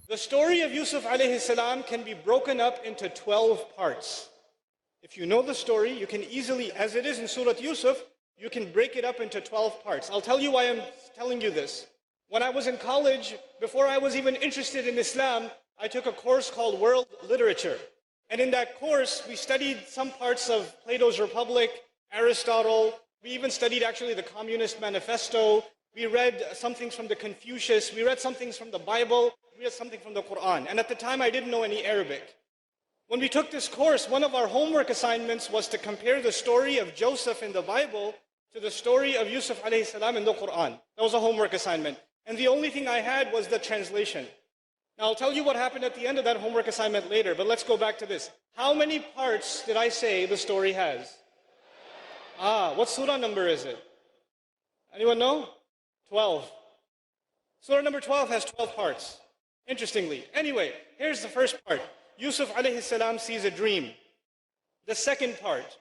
The story of Yusuf alayhi salam can be broken up into 12 parts. If you know the story, you can easily, as it is in Sūrat Yūsuf, you can break it up into 12 parts. I'll tell you why I'm telling you this. When I was in college, before I was even interested in Islam, I took a course called World Literature. And in that course, we studied some parts of Plato's Republic, Aristotle. We even studied actually the Communist Manifesto. We read some things from the Confucius. We read some things from the Bible. We read something from the Qur'an. And at the time, I didn't know any Arabic. When we took this course, one of our homework assignments was to compare the story of Joseph in the Bible to the story of Yusuf alayhi salam in the Qur'an. That was a homework assignment. And the only thing I had was the translation. Now I'll tell you what happened at the end of that homework assignment later, but let's go back to this. How many parts did I say the story has? What surah number is it? Anyone know? 12. Surah number 12 has 12 parts. Interestingly. Anyway, here's the first part. Yusuf alayhi salam sees a dream. The second part,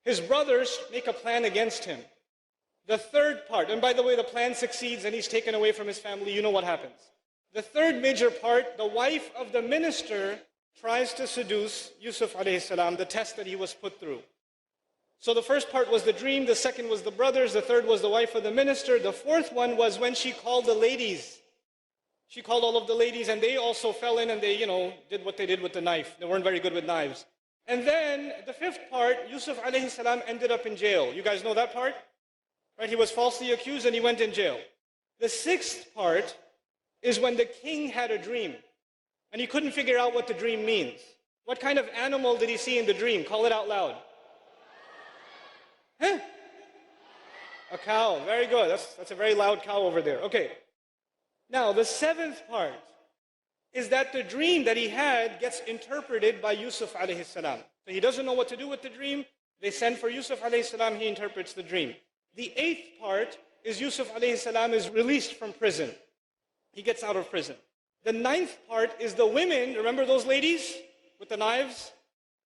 his brothers make a plan against him. The third part, and by the way, the plan succeeds and he's taken away from his family, you know what happens. The third major part, the wife of the minister tries to seduce Yusuf alayhi salam, the test that he was put through. So the first part was the dream, the second was the brothers, the third was the wife of the minister, the fourth one was when she called the ladies. She called all of the ladies and they also fell in and they, did what they did with the knife. They weren't very good with knives. And then the fifth part, Yusuf alayhi salam ended up in jail. You guys know that part? Right? He was falsely accused and he went in jail. The sixth part is when the king had a dream and he couldn't figure out what the dream means. What kind of animal did he see in the dream? Call it out loud. Huh? A cow. Very good. That's a very loud cow over there. Okay. Now, the seventh part is that the dream that he had gets interpreted by Yusuf alayhi salam. So he doesn't know what to do with the dream. They send for Yusuf alayhi salam, he interprets the dream. The eighth part is Yusuf alayhi salam is released from prison. He gets out of prison. The ninth part is the women, remember those ladies with the knives?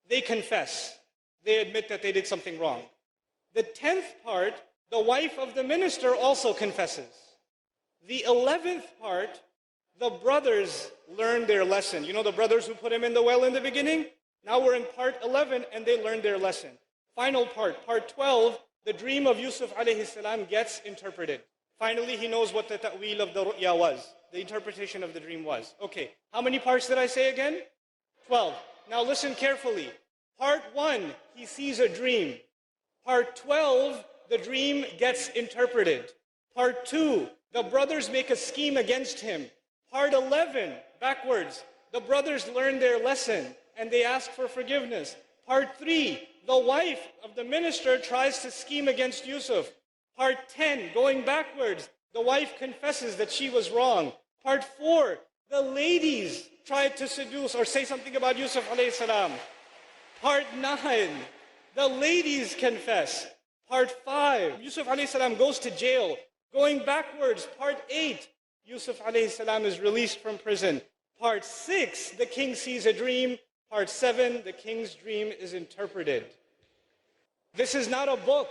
They confess. They admit that they did something wrong. The 10th part, the wife of the minister also confesses. The 11th part, the brothers learn their lesson. You know the brothers who put him in the well in the beginning? Now we're in part 11 and they learned their lesson. Final part, part 12, the dream of Yusuf alayhi salam gets interpreted. Finally, he knows what the ta'wil of the ru'ya was, the interpretation of the dream was. Okay, how many parts did I say again? 12. Now listen carefully. Part 1, he sees a dream. Part 12, the dream gets interpreted. Part 2, the brothers make a scheme against him. Part 11, backwards, the brothers learn their lesson and they ask for forgiveness. Part 3, the wife of the minister tries to scheme against Yusuf. Part 10, going backwards, the wife confesses that she was wrong. Part 4, the ladies tried to seduce or say something about Yusuf alayhi salam. Part 9, the ladies confess. Part 5, Yusuf alayhi salam goes to jail. Going backwards, part 8, Yusuf alayhi salam is released from prison. Part 6, the king sees a dream. Part 7, the king's dream is interpreted. This is not a book.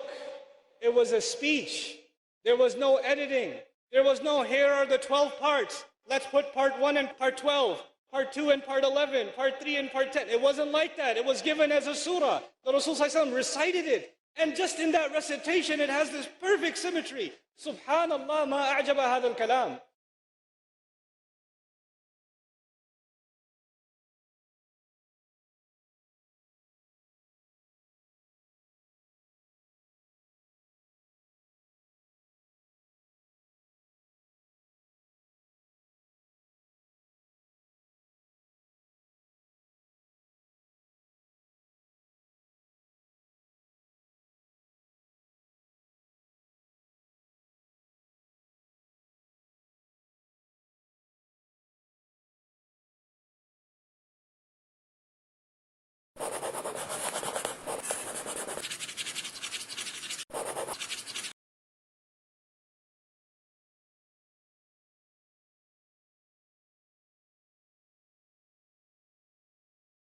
It was a speech. There was no editing. There was no, here are the 12 parts. Let's put part 1 and part 12, part 2 and part 11, part 3 and part 10. It wasn't like that. It was given as a surah. The Rasul recited it. And just in that recitation, it has this perfect symmetry. Subhanallah, ma a'jaba hadha al-kalam.